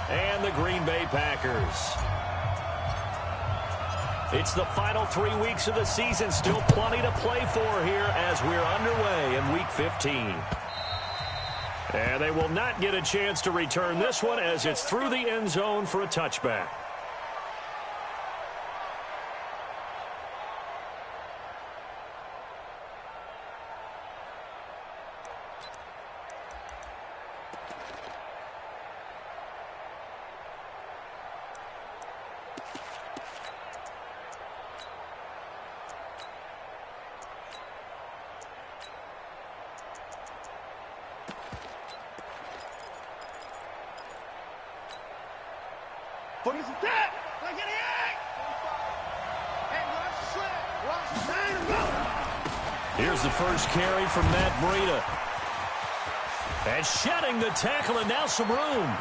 and the Green Bay Packers. It's the final 3 weeks of the season. Still plenty to play for here as we're underway in Week 15. And they will not get a chance to return this one as it's through the end zone for a touchback. Here's the first carry from Matt Breida. And shedding the tackle, and now some room.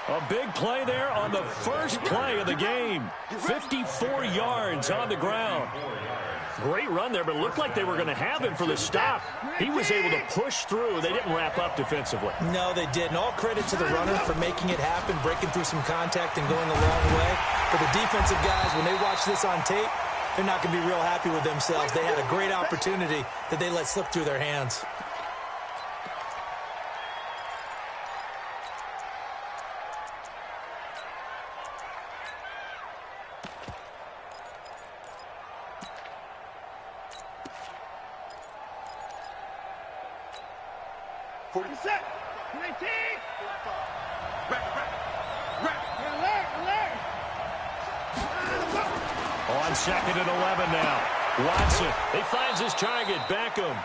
A big play there on the first play of the game. 54 yards on the ground. Great run there, but it looked like they were going to have him for the stop. He was able to push through. They didn't wrap up defensively. No, they didn't. All credit to the runner for making it happen, breaking through some contact and going a long way. But the defensive guys, when they watch this on tape, they're not going to be real happy with themselves. They had a great opportunity that they let slip through their hands. On 2nd and 11 now. Watson, he finds his target, Beckham.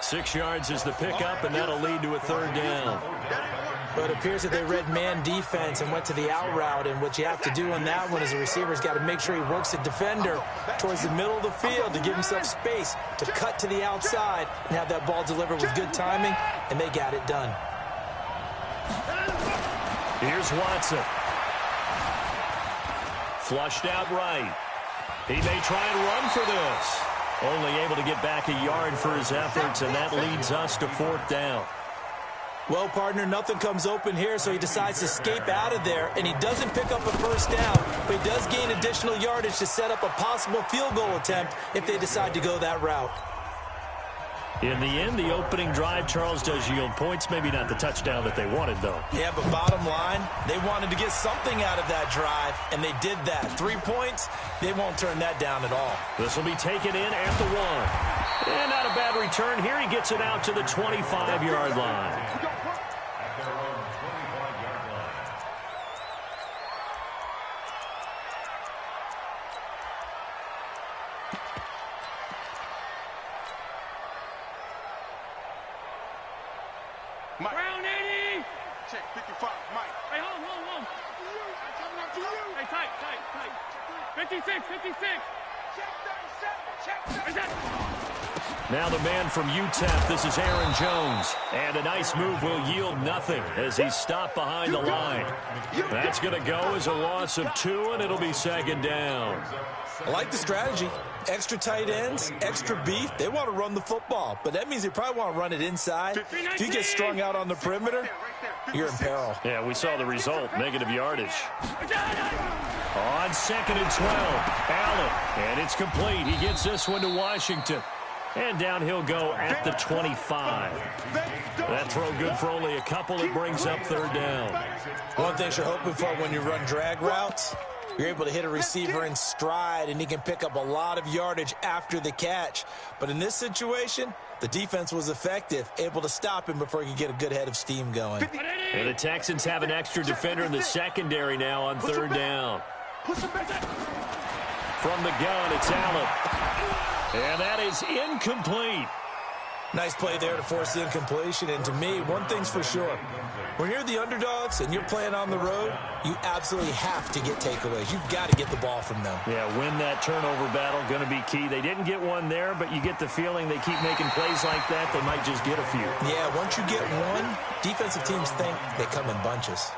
6 yards is the pickup, and that'll lead to a third down. But it appears that they read man defense and went to the out route, and what you have to do on that one is the receiver's got to make sure he works the defender towards the middle of the field to give himself space to cut to the outside and have that ball delivered with good timing, and they got it done. Here's Watson. Flushed out right. He may try and run for this. Only able to get back a yard for his efforts, and that leads us to 4th down. Well, partner, nothing comes open here, so he decides to escape out of there, and he doesn't pick up a first down, but he does gain additional yardage to set up a possible field goal attempt if they decide to go that route. In the end, the opening drive, Charles, does yield points. Maybe not the touchdown that they wanted, though. Yeah, but bottom line, they wanted to get something out of that drive, and they did that. 3 points, they won't turn that down at all. This will be taken in at the 1. And not a bad return here. He gets it out to the 25-yard line. Brown 80. Check 55, Mike. Hey, hold. Hey, tight. 56. Check 37. Now the man from UTEP, this is Aaron Jones. And a nice move will yield nothing as he's stopped behind the line. That's going to go as a loss of 2, and it'll be 2nd down. I like the strategy. Extra tight ends, extra beef. They want to run the football, but that means they probably want to run it inside. If you get strung out on the perimeter, you're in peril. Yeah, we saw the result, negative yardage. On 2nd and 12, Allen, and it's complete. He gets this one to Washington. And down he'll go at the 25. That throw good for only a couple. It brings up 3rd down. One thing you're hoping for when you run drag routes, you're able to hit a receiver in stride, and he can pick up a lot of yardage after the catch. But in this situation, the defense was effective, able to stop him before he could get a good head of steam going. And the Texans have an extra defender in the secondary now on 3rd down. From the gun, it's Allen. And that is incomplete. Nice play there to force the incompletion. And to me, one thing's for sure. When you're the underdogs and you're playing on the road, you absolutely have to get takeaways. You've got to get the ball from them. Yeah, win that turnover battle, going to be key. They didn't get one there, but you get the feeling they keep making plays like that, they might just get a few. Yeah, once you get one, defensive teams think they come in bunches.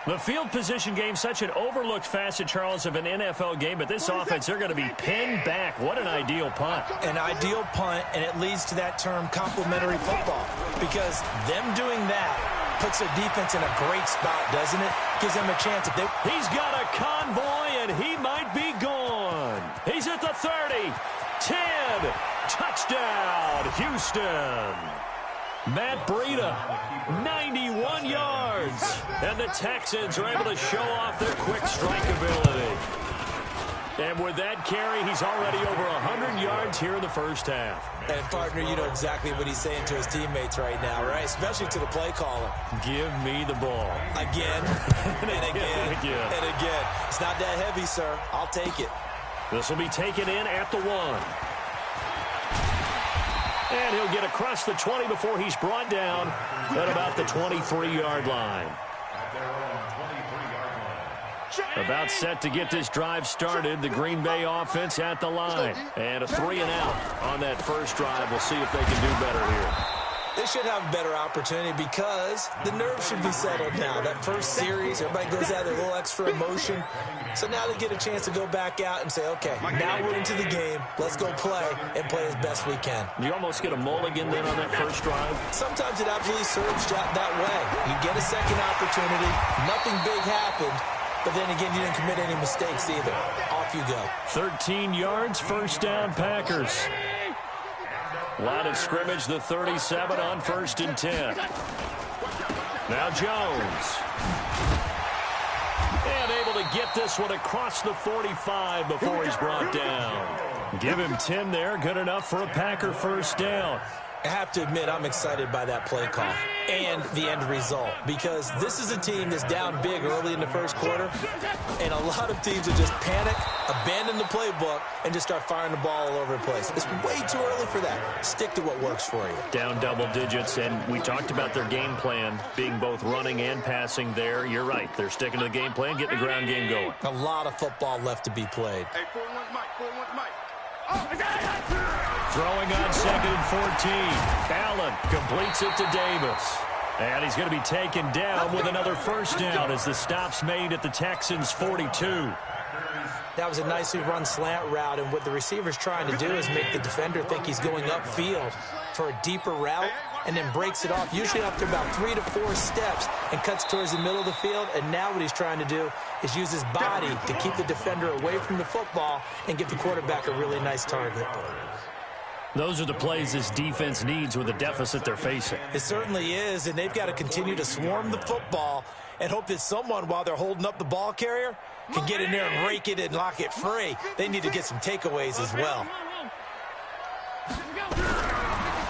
The field position game, such an overlooked facet, Charles, of an NFL game, but this offense, they're going to be pinned back. What an ideal punt. An ideal punt, and it leads to that term complementary football, because them doing that puts their defense in a great spot, doesn't it? Gives them a chance. He's got a convoy, and he might be gone. He's at the 30, 10, touchdown, Houston. Matt Breida, 91 yards. And the Texans are able to show off their quick strike ability. And with that carry, he's already over 100 yards here in the first half. And, partner, you know exactly what he's saying to his teammates right now, right? Especially to the play caller. Give me the ball. Again, and again, and again. It's not that heavy, sir. I'll take it. This will be taken in at the 1. And he'll get across the 20 before he's brought down at about the 23-yard line. About set to get this drive started. The Green Bay offense at the line. And a 3-and-out on that first drive. We'll see if they can do better here. They should have a better opportunity because the nerves should be settled now. That first series, everybody goes out with a little extra emotion. So now they get a chance to go back out and say, okay, now we're into the game. Let's go play and play as best we can. You almost get a mulligan then on that first drive? Sometimes it absolutely serves that way. You get a second opportunity. Nothing big happened. But then again, you didn't commit any mistakes either. Off you go. 13 yards, first down, Packers. Line of scrimmage, the 37 on 1st and 10. Now Jones. And able to get this one across the 45 before he's brought down. Give him 10 there, good enough for a Packer first down. I have to admit, I'm excited by that play call and the end result, because this is a team that's down big early in the first quarter, and a lot of teams will just panic, abandon the playbook, and just start firing the ball all over the place. It's way too early for that. Stick to what works for you. Down double digits, and we talked about their game plan being both running and passing there. You're right. They're sticking to the game plan, getting the ground game going. A lot of football left to be played. Hey, 4-1 Mike, 4-1 Mike. Throwing on 2nd and 14. Allen completes it to Davis. And he's going to be taken down with another first down as the stop's made at the Texans' 42. That was a nicely run slant route, and what the receiver's trying to do is make the defender think he's going upfield for a deeper route, and then breaks it off, usually after about 3 to 4 steps, and cuts towards the middle of the field. And now what he's trying to do is use his body to keep the defender away from the football and give the quarterback a really nice target. Those are the plays this defense needs with the deficit they're facing. It certainly is, and they've got to continue to swarm the football and hope that someone, while they're holding up the ball carrier, can get in there and rake it and lock it free. They need to get some takeaways as well.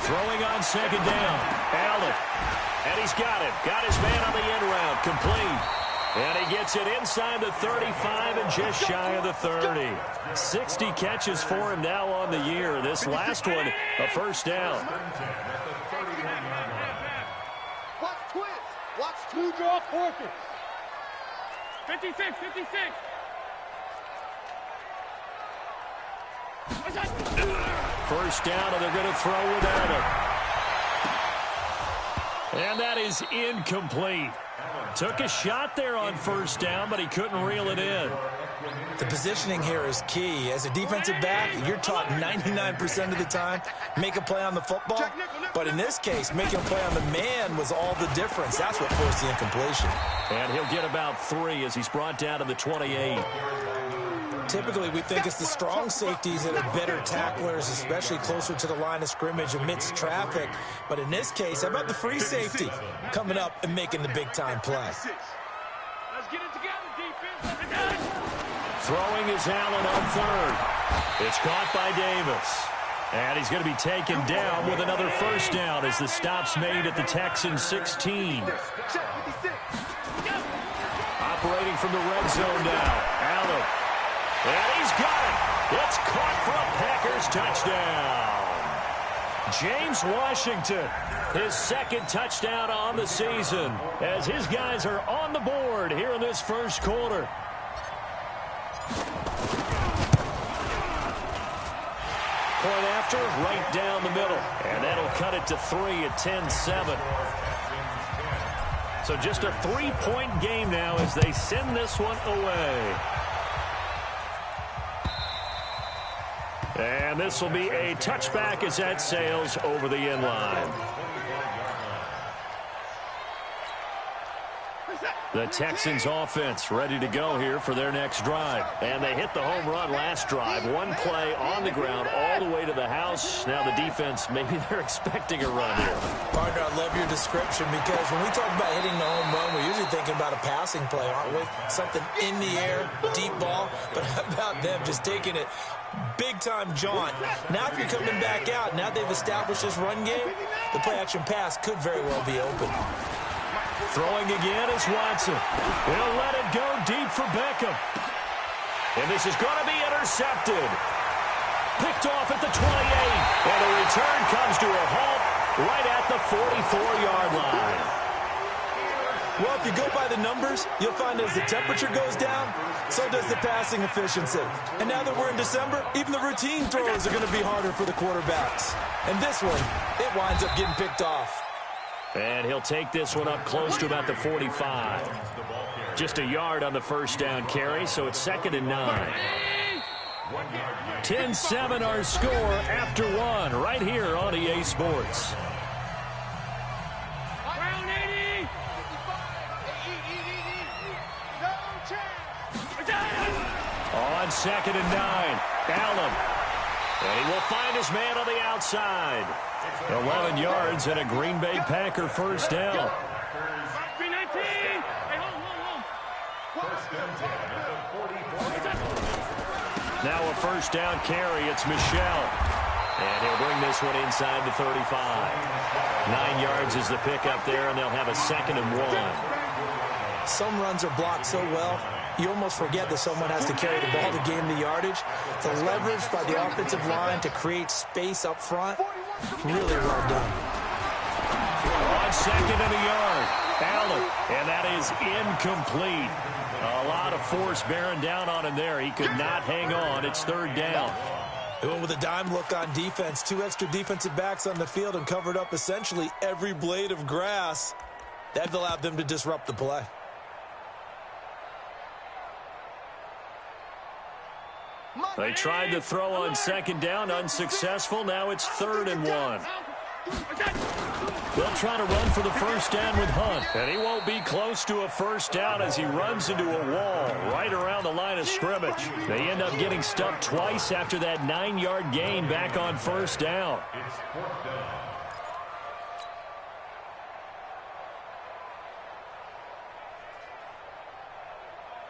Throwing on 2nd down. Allen. And he's got it. Got his man on the end route. Complete. And he gets it inside the 35 and just shy of the 30. 60 catches for him now on the year. This last one, a first down. Watch twist. Watch two draw forfeit. 56, 56. First down, and they're going to throw without him. And that is incomplete. Took a shot there on first down, but he couldn't reel it in. The positioning here is key. As a defensive back, you're taught 99% of the time, make a play on the football. But in this case, making a play on the man was all the difference. That's what forced the incompletion. And he'll get about 3 as he's brought down to the 28. Typically, we think it's the strong safeties that are better tacklers, especially closer to the line of scrimmage amidst traffic. But in this case, how about the free safety coming up and making the big-time play? Let's get it together, defense. Throwing is Allen on 3rd. It's caught by Davis. And he's going to be taken down with another first down as the stop's made at the Texans' 16. Operating from the red zone now. Allen. And he's got it. It's caught for a Packers touchdown. James Washington, his 2nd touchdown on the season, as his guys are on the board here in this first quarter. Point after, right down the middle. And that'll cut it to 3 at 10-7. So just a 3-point game now as they send this one away. And this will be a touchback as that sails over the end line. The Texans offense ready to go here for their next drive. And they hit the home run last drive. One play on the ground all the way to the house. Now the defense, maybe they're expecting a run here. Partner, I love your description because when we talk about hitting the home run, we're usually thinking about a passing play, aren't we? Something in the air, deep ball. But how about them just taking it big-time jaunt? Now if you're coming back out, now they've established this run game, the play-action pass could very well be open. Throwing again is Watson. He'll let it go deep for Beckham. And this is going to be intercepted. Picked off at the 28. And the return comes to a halt right at the 44-yard line. Well, if you go by the numbers, you'll find as the temperature goes down, so does the passing efficiency. And now that we're in December, even the routine throws are going to be harder for the quarterbacks. And this one, it winds up getting picked off. And he'll take this one up close to about the 45. Just a yard on the first down carry, so it's 2nd and 9. 10-7 our score after one right here on EA Sports. On 2nd and 9, Allen. And he will find his man on the outside. 11 yards and a Green Bay Packer first down. Now a first down carry. It's Michelle. And he'll bring this one inside the 35. 9 yards is the pickup there, and they'll have a 2nd and 1. Some runs are blocked so well, you almost forget that someone has to carry the ball to gain the yardage. The leverage by the offensive line to create space up front, really well done. On 2nd and a yard, Allen, and that is incomplete. A lot of force bearing down on him there. He could not hang on. It's 3rd down. They went with a dime look on defense. 2 extra defensive backs on the field and covered up essentially every blade of grass. That allowed them to disrupt the play. They tried to throw on 2nd down, unsuccessful. Now it's 3rd and 1. They'll try to run for the first down with Hunt. And he won't be close to a first down as he runs into a wall right around the line of scrimmage. They end up getting stuffed twice after that 9-yard gain back on first down.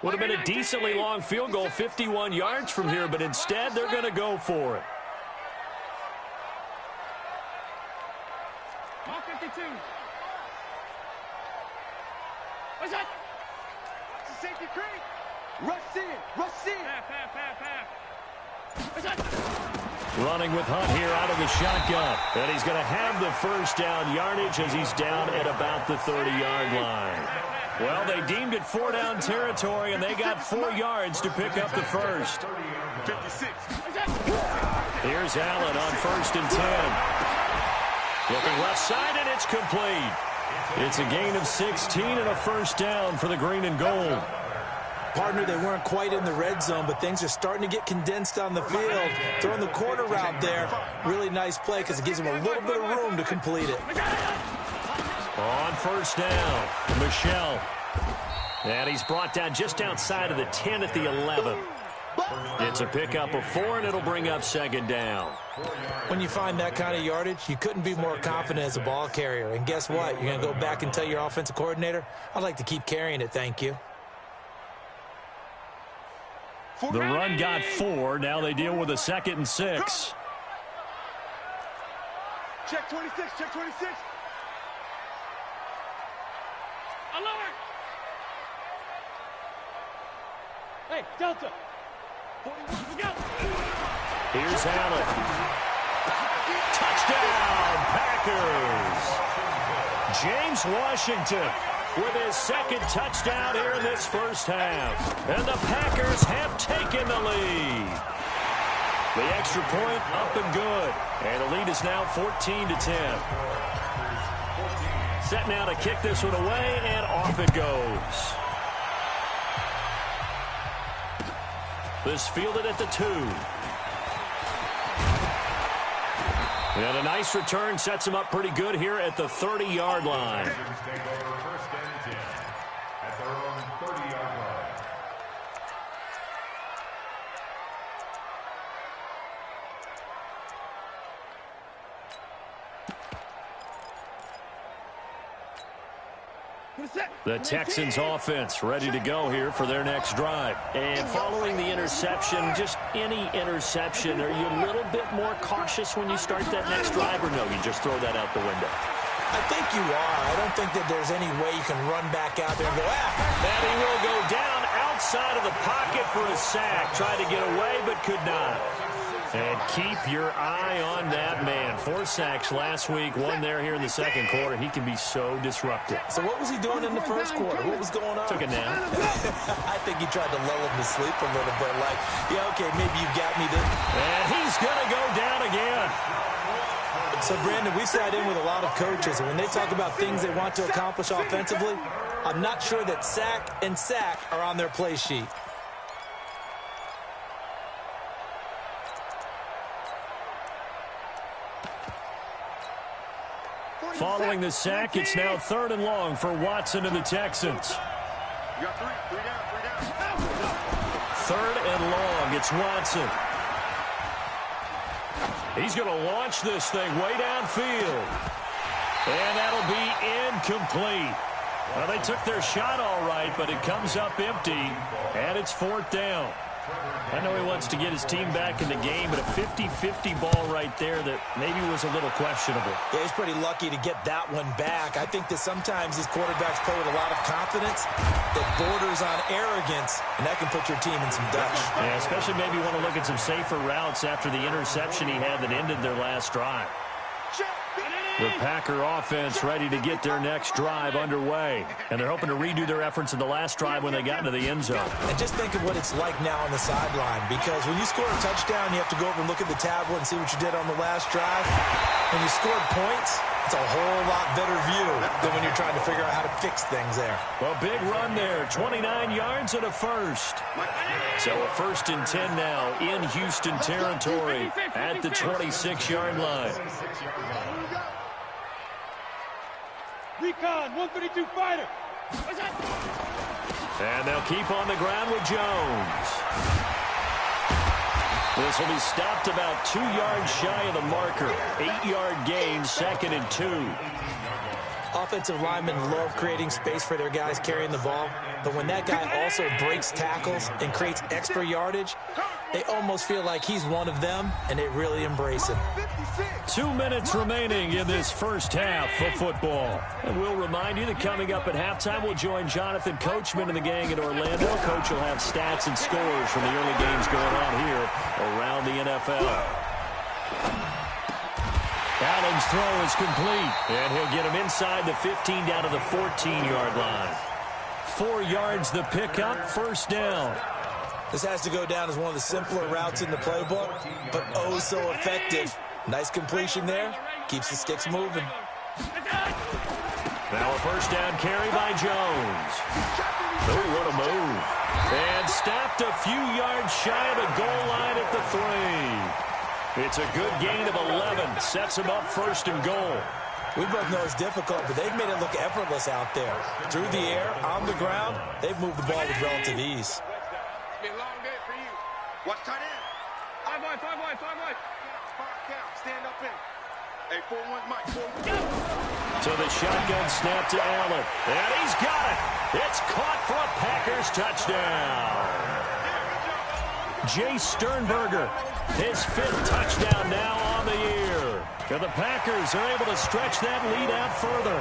Would have been a decently long field goal, 51 yards from here, but instead they're going to go for it. Ball 52. What's that? It's a safety creek. Rush in. Rush in. Half. What's that? Running with Hunt here out of the shotgun. And he's going to have the first down yardage as he's down at about the 30-yard line. Well, they deemed it 4-down territory, and they got 4 yards to pick up the first. 56. Here's Allen on 1st and 10. Looking left side, and it's complete. It's a gain of 16 and a first down for the green and gold. Partner, they weren't quite in the red zone, but things are starting to get condensed on the field. Throwing the corner route there, really nice play because it gives them a little bit of room to complete it. On first down, Michelle. And he's brought down just outside of the 10 at the 11. It's a pickup of 4, and it'll bring up 2nd down. When you find that kind of yardage, you couldn't be more confident as a ball carrier. And guess what? You're going to go back and tell your offensive coordinator, I'd like to keep carrying it, thank you. The run got 4. Now they deal with a 2nd and 6. Check 26. Check 26. Alert! Hey, Delta. 41, we go. Here's Allen. Touchdown, Packers. James Washington with his 2nd touchdown here in this first half. And the Packers have taken the lead. The extra point up and good. And the lead is now 14-10. Set now to kick this one away, and off it goes. This fielded at the 2. And a nice return sets him up pretty good here at the 30-yard line. The Texans offense ready to go here for their next drive. And following the interception, just any interception, are you a little bit more cautious when you start that next drive, or no, you just throw that out the window? I think you are. I don't think that there's any way you can run back out there and go, And he will go down outside of the pocket for a sack. Tried to get away, but could not. And keep your eye on that man. 4 sacks last week, 1 there here in the second quarter. He can be so disruptive. So what was he doing in the first quarter? What was going on? Took a nap. I think he tried to lull him to sleep a little bit. Like, yeah, okay, maybe you got me there. And he's going to go down again. So, Brandon, we sat in with a lot of coaches, and when they talk about things they want to accomplish offensively, I'm not sure that sack and sack are on their play sheet. Following the sack, it's now 3rd and long for Watson and the Texans. You got 3 down. 3rd and long, it's Watson. He's going to launch this thing way downfield. And that'll be incomplete. Well, they took their shot all right, but it comes up empty, and it's 4th down. I know he wants to get his team back in the game, but a 50-50 ball right there that maybe was a little questionable. Yeah, he's pretty lucky to get that one back. I think that sometimes these quarterbacks play with a lot of confidence that borders on arrogance, and that can put your team in some Dutch. Yeah, especially maybe want to look at some safer routes after the interception he had that ended their last drive. The Packer offense ready to get their next drive underway. And they're hoping to redo their efforts in the last drive when they got into the end zone. And just think of what it's like now on the sideline, because when you score a touchdown, you have to go over and look at the tablet and see what you did on the last drive. When you scored points, it's a whole lot better view than when you're trying to figure out how to fix things there. Well, big run there, 29 yards and a first. So a 1st and 10 now in Houston territory at the 26-yard line. Recon, 132 fighter. And they'll keep on the ground with Jones. This will be stopped about 2 yards shy of the marker. 8-yard gain, 2nd and 2. Offensive linemen love creating space for their guys carrying the ball, but when that guy also breaks tackles and creates extra yardage, they almost feel like he's one of them, and they really embrace him. 2 minutes remaining in this first half of football. And we'll remind you that coming up at halftime, we'll join Jonathan Coachman and the gang in Orlando. Coach will have stats and scores from the early games going on here around the NFL. Allen's throw is complete, and he'll get him inside the 15 down to the 14-yard line. 4 yards the pickup, 1st down. This has to go down as one of the simpler routes in the playbook, but oh so effective. Nice completion there. Keeps the sticks moving. Now a 1st down carry by Jones. Oh, what a move. And stopped a few yards shy of the goal line at the 3. It's a good gain of 11. Sets him up 1st and goal. We both know it's difficult, but they've made it look effortless out there. Through the air, on the ground, they've moved the ball with relative ease. It's been a long day for you. Watch tight end. 5 wide. 5 count. Stand up in. Hey, 4-1 Mike. 4-1. So the shotgun snap to Allen. And he's got it. It's caught for a Packers touchdown. Jay Sternberger, his 5th touchdown now on the year. And the Packers are able to stretch that lead out further.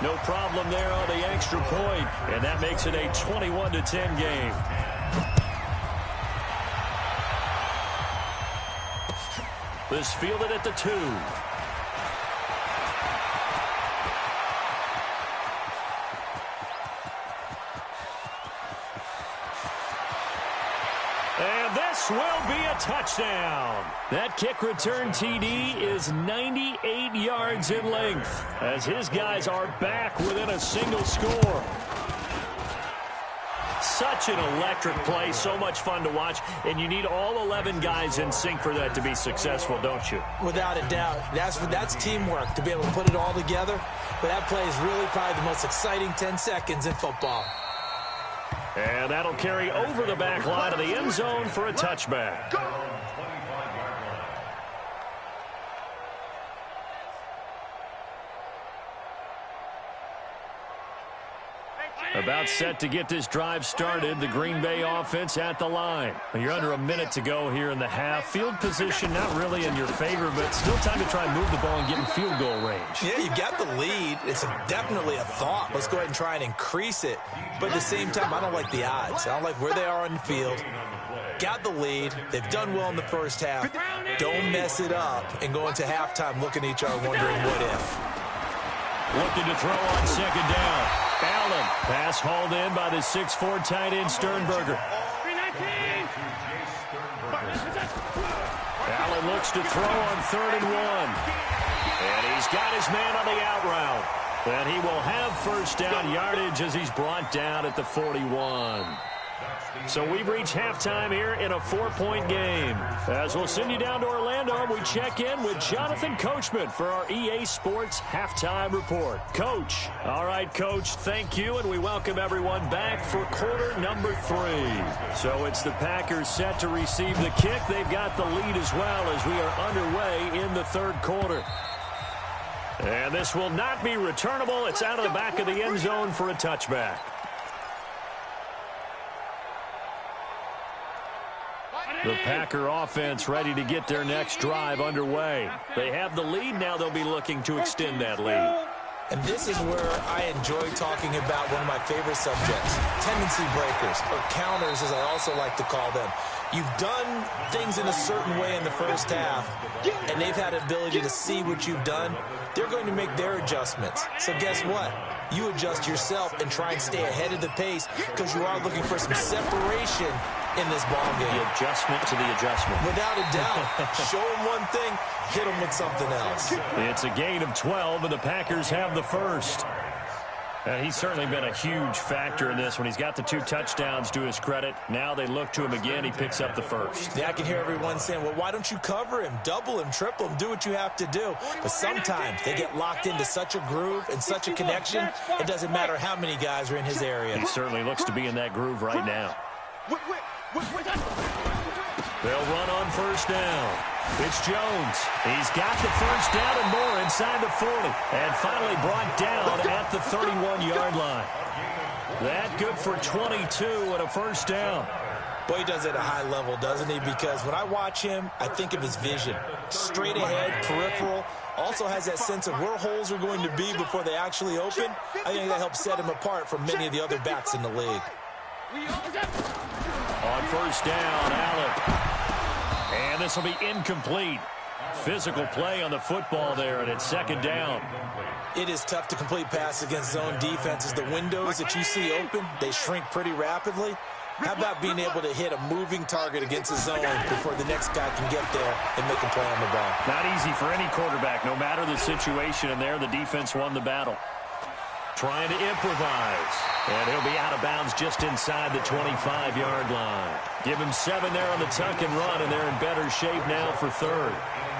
No problem there on the extra point, and that makes it a 21-10 game. This fielded at the 2. And there this will be a touchdown. That kick return TD is 98 yards in length as his guys are back within a single score. Such an electric play, so much fun to watch, and you need all 11 guys in sync for that to be successful, don't you? Without a doubt. That's teamwork, to be able to put it all together. But that play is really probably the most exciting 10 seconds in football. And that'll carry over the back line of the end zone for a touchback. About set to get this drive started, the Green Bay offense at the line. You're under a minute to go here in the half. Field position not really in your favor, but still time to try and move the ball and get in field goal range. Yeah, you've got the lead. It's definitely a thought. Let's go ahead and try and increase it. But at the same time, I don't like the odds. I don't like where they are on the field. Got the lead. They've done well in the first half. Don't mess it up and go into halftime looking at each other wondering what if. Looking to throw on second down. Allen, pass hauled in by the 6'4" tight end Sternberger. Allen looks to throw on 3rd and 1. And he's got his man on the out route. And he will have first down yardage as he's brought down at the 41. So we've reached halftime here in a 4-point game. As we'll send you down to Orlando, we check in with Jonathan Coachman for our EA Sports Halftime Report. Coach. All right, Coach, thank you, and we welcome everyone back for quarter number 3. So it's the Packers set to receive the kick. They've got the lead as well as we are underway in the 3rd quarter. And this will not be returnable. It's out of the back of the end zone for a touchback. The Packer offense ready to get their next drive underway. They have the lead now. They'll be looking to extend that lead. And this is where I enjoy talking about one of my favorite subjects, tendency breakers, or counters as I also like to call them. You've done things in a certain way in the first half, and they've had an ability to see what you've done. They're going to make their adjustments. So guess what? You adjust yourself and try and stay ahead of the pace because you are looking for some separation in this ball game. The adjustment to the adjustment. Without a doubt. Show them one thing, hit them with something else. It's a gain of 12, and the Packers have the first. He's certainly been a huge factor in this when he's got the 2 touchdowns to his credit. Now they look to him again. He picks up the first. Yeah, I can hear everyone saying, well, why don't you cover him, double him, triple him, do what you have to do. But sometimes they get locked into such a groove and such a connection, it doesn't matter how many guys are in his area. He certainly looks to be in that groove right now. They'll run on first down. It's Jones. He's got the first down and more inside the 40. And finally brought down at the 31-yard line. That good for 22 and a first down. Boy, he does it at a high level, doesn't he? Because when I watch him, I think of his vision. Straight ahead, peripheral. Also has that sense of where holes are going to be before they actually open. I think that helps set him apart from many of the other backs in the league. On first down, Allen. And this will be incomplete. Physical play on the football there, and it's second down. It is tough to complete passes against zone defenses. The windows that you see open, they shrink pretty rapidly. How about being able to hit a moving target against a zone before the next guy can get there and make a play on the ball? Not easy for any quarterback, no matter the situation, and there the defense won the battle. Trying to improvise. And he'll be out of bounds just inside the 25-yard line. Give him 7 there on the tuck and run, and they're in better shape now for 3rd.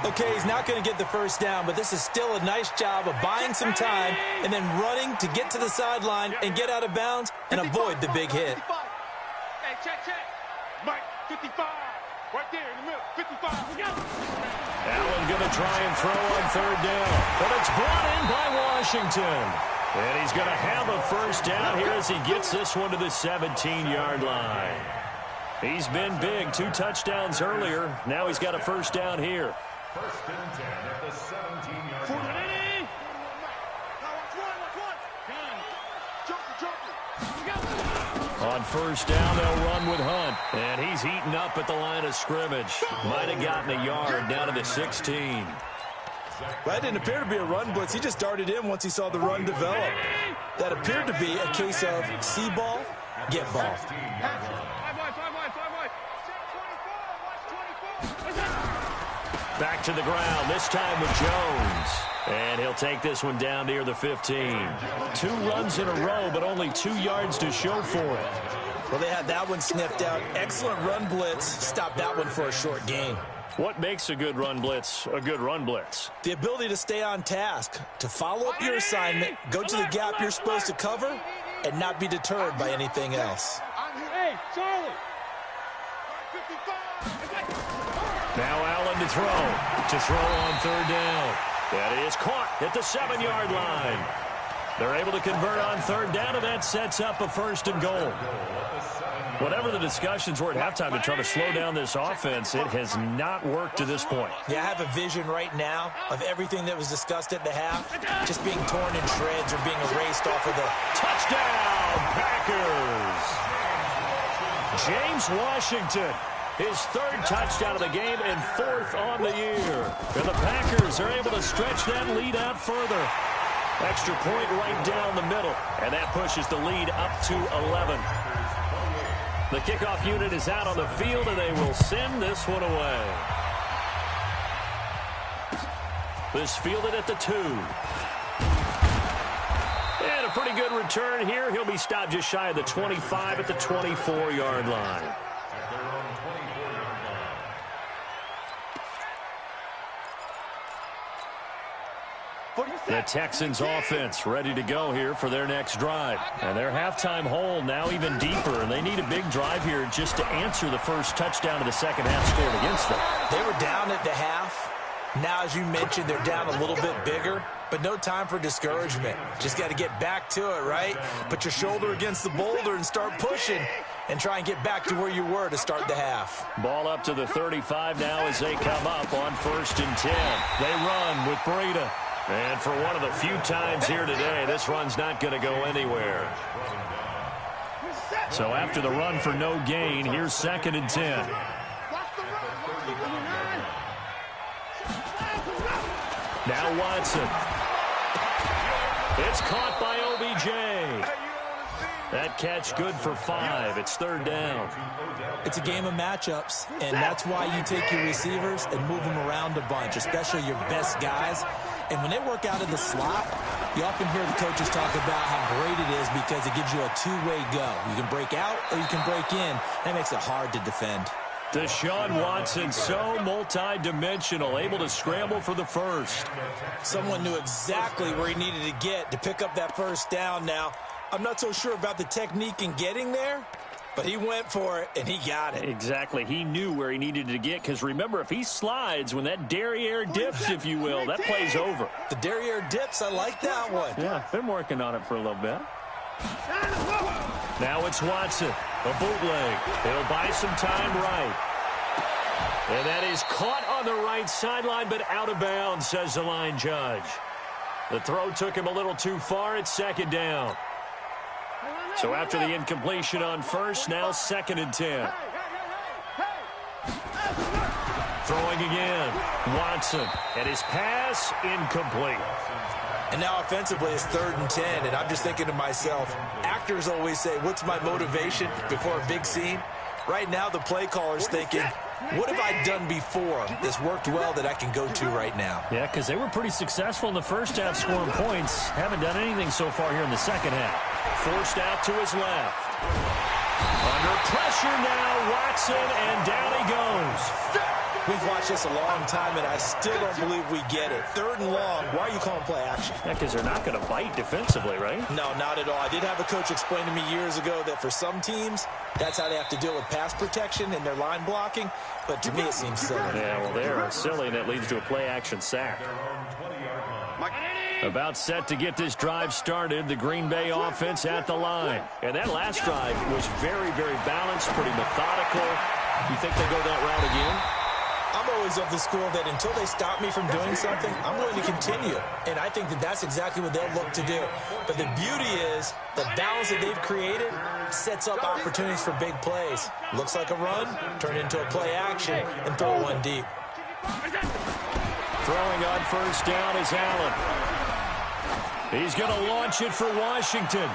Okay, he's not going to get the first down, but this is still a nice job of buying some time and then running to get to the sideline and get out of bounds and avoid the big hit. Hey, check. Mike, 55. Right there in the middle, 55. Allen going to try and throw on 3rd down. But it's brought in by Washington. And he's going to have a first down here as he gets this one to the 17-yard line. He's been big. 2 touchdowns earlier. Now he's got a first down here. 1st and 10 at the 17-yard line. On first down, they'll run with Hunt. And he's eaten up at the line of scrimmage. Might have gotten a yard down to the 16. That didn't appear to be a run blitz. He just darted in once he saw the run develop. That appeared to be a case of see ball, get ball. Back to the ground, this time with Jones. And he'll take this one down near the 15. 2 runs in a row, but only 2 yards to show for it. Well, they had that one sniffed out. Excellent run blitz. Stopped that one for a short gain. What makes a good run blitz a good run blitz? The ability to stay on task, to follow up your assignment, go to the gap you're supposed to cover, and not be deterred by anything else. Hey, Charlie! Now Allen to throw on 3rd down. That is caught at the 7-yard line. They're able to convert on 3rd down, and that sets up a 1st and goal. Whatever the discussions were at halftime to try to slow down this offense, it has not worked to this point. Yeah, I have a vision right now of everything that was discussed at the half just being torn in shreds or being erased off of the touchdown, Packers. James Washington, his 3rd touchdown of the game and 4th on the year. And the Packers are able to stretch that lead out further. Extra point right down the middle, and that pushes the lead up to 11. The kickoff unit is out on the field, and they will send this one away. This fielded at the 2. And a pretty good return here. He'll be stopped just shy of the 25 at the 24-yard line. The Texans offense ready to go here for their next drive. And their halftime hole now even deeper, and they need a big drive here just to answer the first touchdown of the second half scored against them. They were down at the half. Now, as you mentioned, they're down a little bit bigger, but no time for discouragement. Just got to get back to it, right? Put your shoulder against the boulder and start pushing and try and get back to where you were to start the half. Ball up to the 35 now as they come up on 1st and 10. They run with Breida. And for one of the few times here today, this run's not going to go anywhere. So after the run for no gain, here's 2nd and 10. Now Watson. It's caught by OBJ. That catch good for 5. It's 3rd down. It's a game of matchups, and that's why you take your receivers and move them around a bunch, especially your best guys. And when they work out of the slot, you often hear the coaches talk about how great it is because it gives you a two-way go. You can break out or you can break in. That makes it hard to defend. Deshaun Watson, so multi-dimensional, able to scramble for the 1st. Someone knew exactly where he needed to get to pick up that 1st down now. I'm not so sure about the technique in getting there, but he went for it, and he got it. Exactly. He knew where he needed to get, because remember, if he slides, when that derriere dips, if you will, that play's over. The derriere dips, I like that one. Yeah, been working on it for a little bit. Now it's Watson, a bootleg. He'll buy some time right. And that is caught on the right sideline, but out of bounds, says the line judge. The throw took him a little too far. It's 2nd down. So after the incompletion on 1st, now 2nd and 10. Throwing again. Watson. And his pass incomplete. And now offensively it's 3rd and 10. And I'm just thinking to myself, actors always say, what's my motivation before a big scene? Right now the play caller's thinking, what have I done before that's worked well that I can go to right now? Yeah, because they were pretty successful in the first half scoring points. Haven't done anything so far here in the second half. Forced out to his left. Under pressure now, Watson, and down he goes. We've watched this a long time, and I still don't believe we get it. 3rd and long. Why are you calling play action? Yeah, because they're not going to bite defensively, right? No, not at all. I did have a coach explain to me years ago that for some teams, that's how they have to deal with pass protection and their line blocking. But to me, it seems silly. Yeah, well, they're silly, and that leads to a play-action sack. About set to get this drive started, the Green Bay offense at the line. And that last drive was very, very balanced, pretty methodical. You think they go that route again? I'm always of the school that until they stop me from doing something, I'm going to continue. And I think that that's exactly what they'll look to do. But the beauty is the balance that they've created sets up opportunities for big plays. Looks like a run, turn into a play action, and throw one deep. Throwing on 1st down is Allen. He's going to launch it for Washington.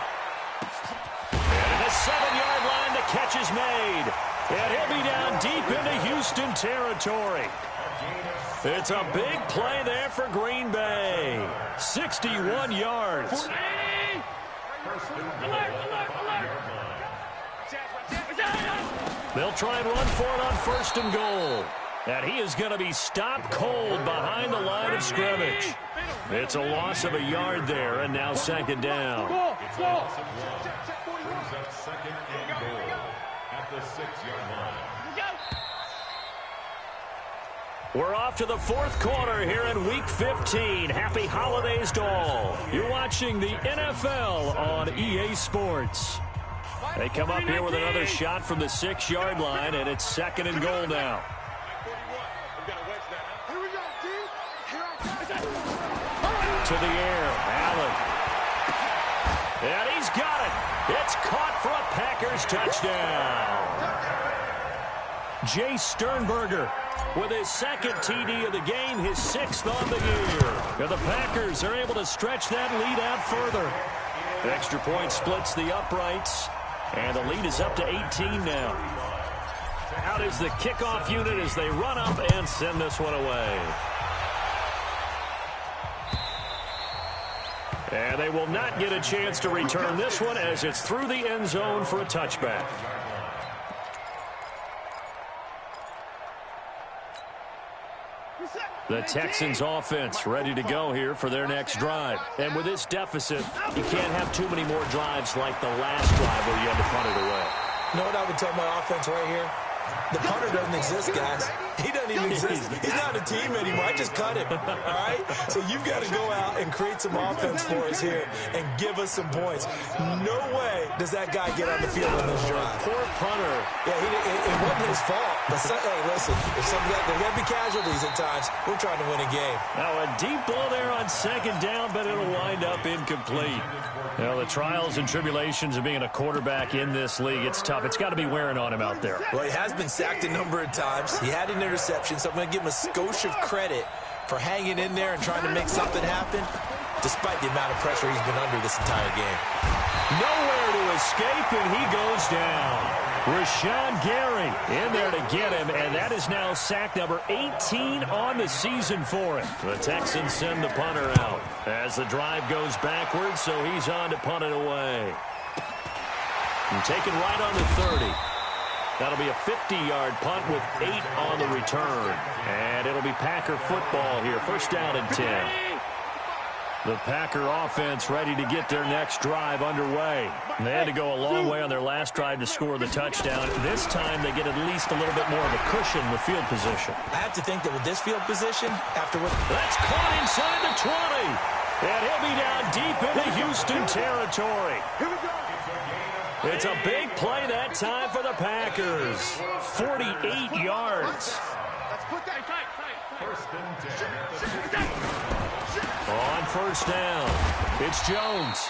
And at the 7-yard line, the catch is made. And he'll be down deep into Houston territory. It's a big play there for Green Bay. 61 yards. They'll try and run for it on 1st and goal. And he is going to be stopped cold behind the line of scrimmage. It's a loss of a yard there, and now 2nd down. Brings up 2nd and goal at the 6-yard line. We're off to the 4th quarter here in Week 15. Happy holidays to all. You're watching the NFL on EA Sports. They come up here with another shot from the 6-yard line, and it's 2nd and goal now. To the air, Allen. And he's got it. It's caught for a Packers touchdown. Jay Sternberger with his 2nd TD of the game, his 6th on the year. And the Packers are able to stretch that lead out further. Extra point splits the uprights, and the lead is up to 18 now. Out is the kickoff unit as they run up and send this one away. And they will not get a chance to return this one as it's through the end zone for a touchback. The Texans offense ready to go here for their next drive. And with this deficit, you can't have too many more drives like the last drive where you had to punt it away. You know what I would tell my offense right here? The punter doesn't exist, guys. He doesn't even exist. He's not a team anymore. I just cut him, all right? So you've got to go out and create some offense for us here and give us some points. No way does that guy get on the field on this drive. Poor punter. Yeah, it wasn't his fault. But, hey, listen, if there's going to be casualties at times, we're trying to win a game. Now a deep ball there on 2nd down, but it'll wind up incomplete. Well, the trials and tribulations of being a quarterback in this league, it's tough. It's got to be wearing on him out there. Well, he has been sacked a number of times. He had an interception, so I'm going to give him a skosh of credit for hanging in there and trying to make something happen, despite the amount of pressure he's been under this entire game. Nowhere to escape, and he goes down. Rashawn Gary in there to get him, and that is now sack number 18 on the season for him. The Texans send the punter out as the drive goes backwards, so he's on to punt it away. And taken right on the 30. That'll be a 50-yard punt with 8 on the return. And it'll be Packer football here. 1st down and 10. The Packer offense ready to get their next drive underway. They had to go a long way on their last drive to score the touchdown. This time they get at least a little bit more of a cushion with field position. I have to think that with this field position, after what... That's caught inside the 20. And he'll be down deep into Houston territory. It's a big play that time for the Packers. 48 yards. On 1st down, it's Jones.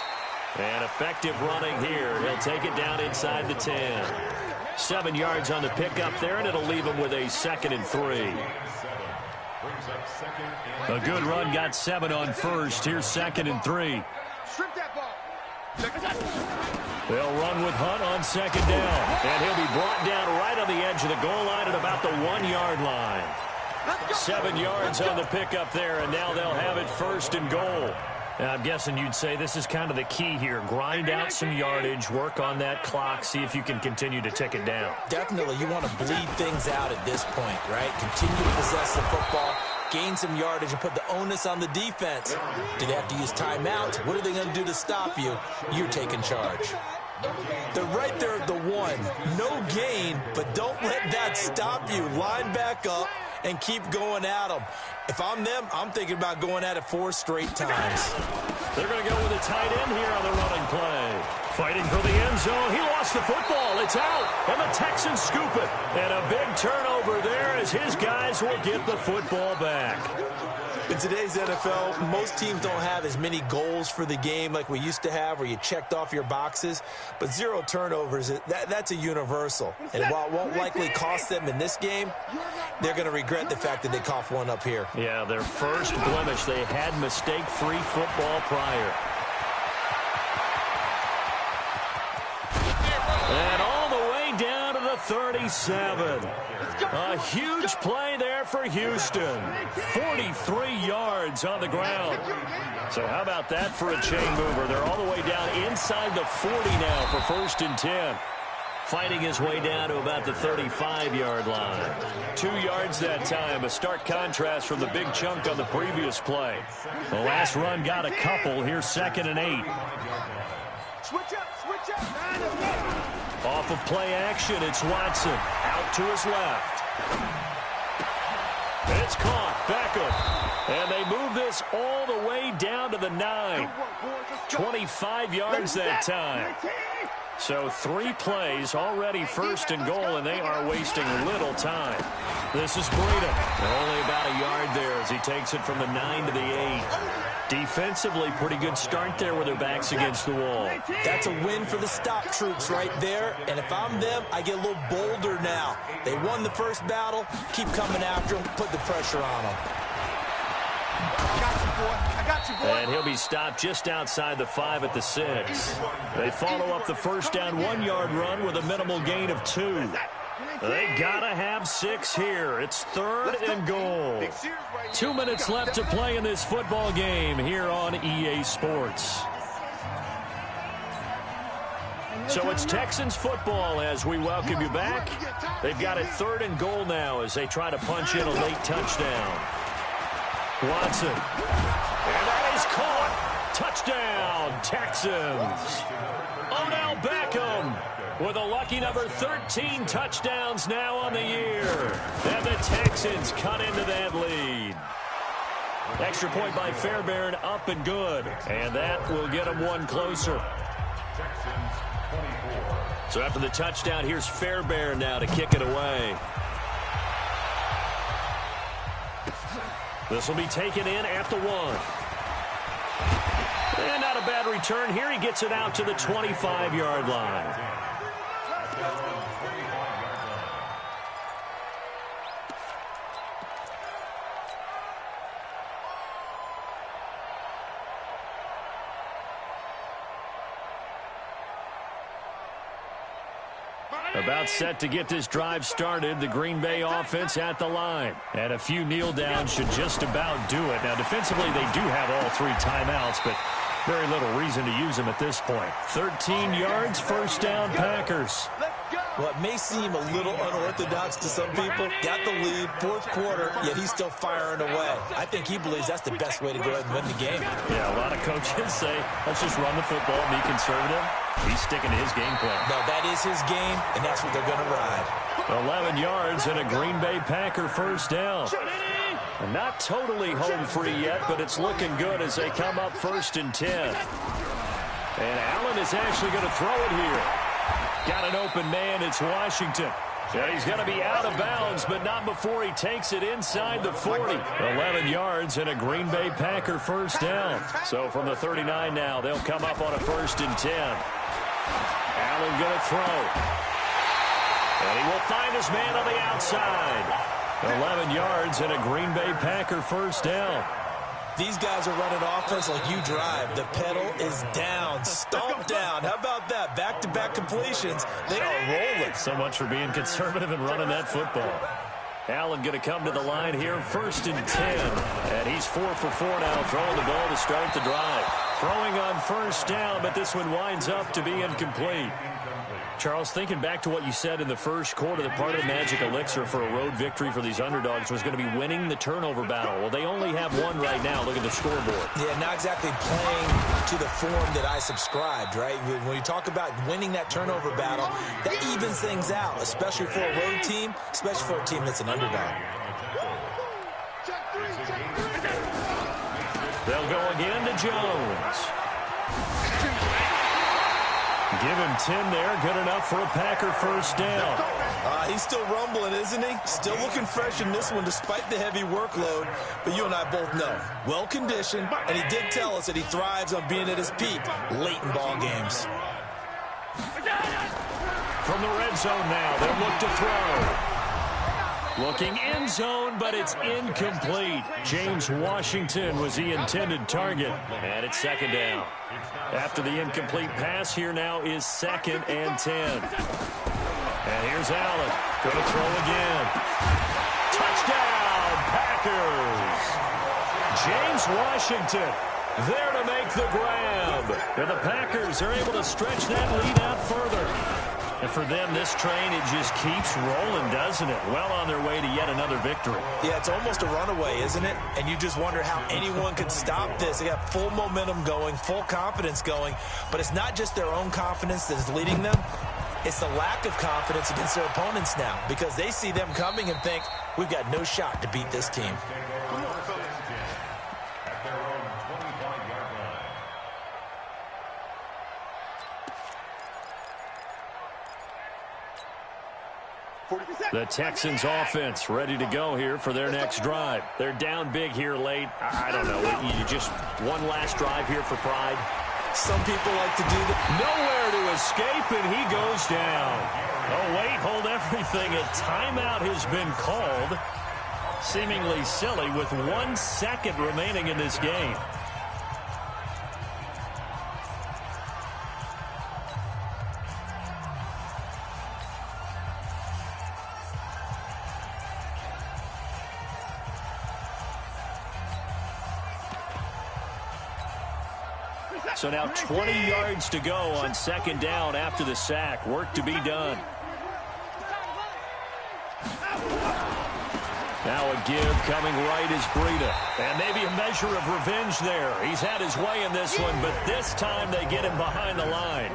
And effective running here. He'll take it down inside the 10. 7 yards on the pickup there, and it'll leave him with a 2nd and 3. A good run got 7 on 1st. Here's 2nd and 3. They'll run with Hunt on 2nd down. And he'll be brought down right on the edge of the goal line at about the 1-yard line. 7 yards on the pickup there, and now they'll have it 1st and goal. Now, I'm guessing you'd say this is kind of the key here. Grind out some yardage, work on that clock, see if you can continue to tick it down. Definitely, you want to bleed things out at this point, right? Continue to possess the football, gain some yardage, and put the onus on the defense. Do they have to use timeouts? What are they going to do to stop you? You're taking charge. They're right there at the 1. No gain, but don't let that stop you. Line back up and keep going at them. If I'm them, I'm thinking about going at it 4 straight times. They're going to go with a tight end here on the running play. Fighting for the end zone. He lost the football. It's out. And the Texans scoop it. And a big turnover there as his guys will get the football back. In today's NFL, most teams don't have as many goals for the game like we used to have where you checked off your boxes. But 0 turnovers, that's a universal. And while it won't likely cost them in this game, they're going to regret the fact that they coughed one up here. Yeah, their first blemish. They had mistake-free football prior. And all the way down to the 30 27. A huge play there for Houston. 43 yards on the ground. So how about that for a chain mover? They're all the way down inside the 40 now for 1st and 10. Fighting his way down to about the 35-yard line. 2 yards that time, a stark contrast from the big chunk on the previous play. The last run got a couple. Here's 2nd and 8. Switch up. Off of play action, it's Watson. Out to his left. It's caught. Beckham. And they move this all the way down to the 9. 25 yards that time. So 3 plays, already 1st and goal, and they are wasting little time. This is Breida. They're only about a yard there as he takes it from the 9 to the 8. Defensively, pretty good start there with their backs against the wall. That's a win for the stop troops right there. And if I'm them, I get a little bolder now. They won the first battle. Keep coming after them. Put the pressure on them. I got you, boy. And he'll be stopped just outside the 5 at the 6. They follow up the first down 1-yard run with a minimal gain of 2. They gotta have 6 here. It's 3rd and goal. 2 minutes left to play in this football game here on EA Sports. So it's Texans football as we welcome you back. They've got it 3rd and goal now as they try to punch in a late touchdown. Watson. And that is caught. Touchdown, Texans. Odell Beckham with a lucky number 13 touchdowns now on the year. And the Texans cut into that lead. Extra point by Fairbairn, up and good. And that will get them one closer. So after the touchdown, here's Fairbairn now to kick it away. This will be taken in at the 1. And not a bad return here. He gets it out to the 25-yard line. About set to get this drive started. The Green Bay offense at the line. And a few kneel downs should just about do it. Now, defensively, they do have all 3 timeouts, but very little reason to use them at this point. 13 yards, 1st down, Packers. What may seem a little unorthodox to some people, got the lead, 4th quarter, yet he's still firing away. I think he believes that's the best way to go ahead and win the game. Yeah, a lot of coaches say, let's just run the football, be conservative. He's sticking to his game plan. No, that is his game, and that's what they're going to ride. 11 yards and a Green Bay Packer 1st down. And not totally home free yet, but it's looking good as they come up 1st and 10. And Allen is actually going to throw it here. Got an open man. It's Washington. Yeah, he's going to be out of bounds, but not before he takes it inside the 40. 11 yards and a Green Bay Packer 1st down. So from the 39 now, they'll come up on a 1st and 10. Allen going to throw. And he will find his man on the outside. 11 yards and a Green Bay Packer 1st down. These guys are running offense like you drive. The pedal is down, stomped down. How about that? Back-to-back completions. They are rolling. So much for being conservative and running that football. Allen going to come to the line here, 1st and 10. And he's 4 for 4 now, throwing the ball to start the drive. Throwing on 1st down, but this one winds up to be incomplete. Charles, thinking back to what you said in the first quarter, the part of the magic elixir for a road victory for these underdogs was going to be winning the turnover battle. Well, they only have one right now. Look at the scoreboard. Yeah, not exactly playing to the form that I subscribed, right? When you talk about winning that turnover battle, that evens things out, especially for a road team, especially for a team that's an underdog. They'll go again to Jones. Give him 10 there. Good enough for a Packer 1st down. He's still rumbling, isn't he? Still looking fresh in this one despite the heavy workload. But you and I both know, well-conditioned, and he did tell us that he thrives on being at his peak late in ball games. From the red zone now, they'll look to throw. Looking end zone, but it's incomplete. James Washington was the intended target, and it's 2nd down. After the incomplete pass, here now is 2nd and 10. And here's Allen. Going to throw again. Touchdown, Packers. James Washington there to make the grab. And the Packers are able to stretch that lead out further. And for them, this train, it just keeps rolling, doesn't it? Well on their way to yet another victory. Yeah, it's almost a runaway, isn't it? And you just wonder how anyone could stop this. They got full momentum going, full confidence going. But it's not just their own confidence that's leading them. It's the lack of confidence against their opponents now, because they see them coming and think, we've got no shot to beat this team. The Texans offense ready to go here for their next drive. They're down big here late. I don't know. You just one last drive here for pride. Some people like to do that. Nowhere to escape, and he goes down. Oh, wait, hold everything. A timeout has been called. Seemingly silly with 1 second remaining in this game. So now 20 yards to go on second down after the sack. Work to be done. Now a give coming right is Breida. And maybe a measure of revenge there. He's had his way in this one, but this time they get him behind the line.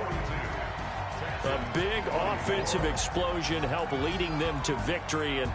A big offensive explosion help leading them to victory, and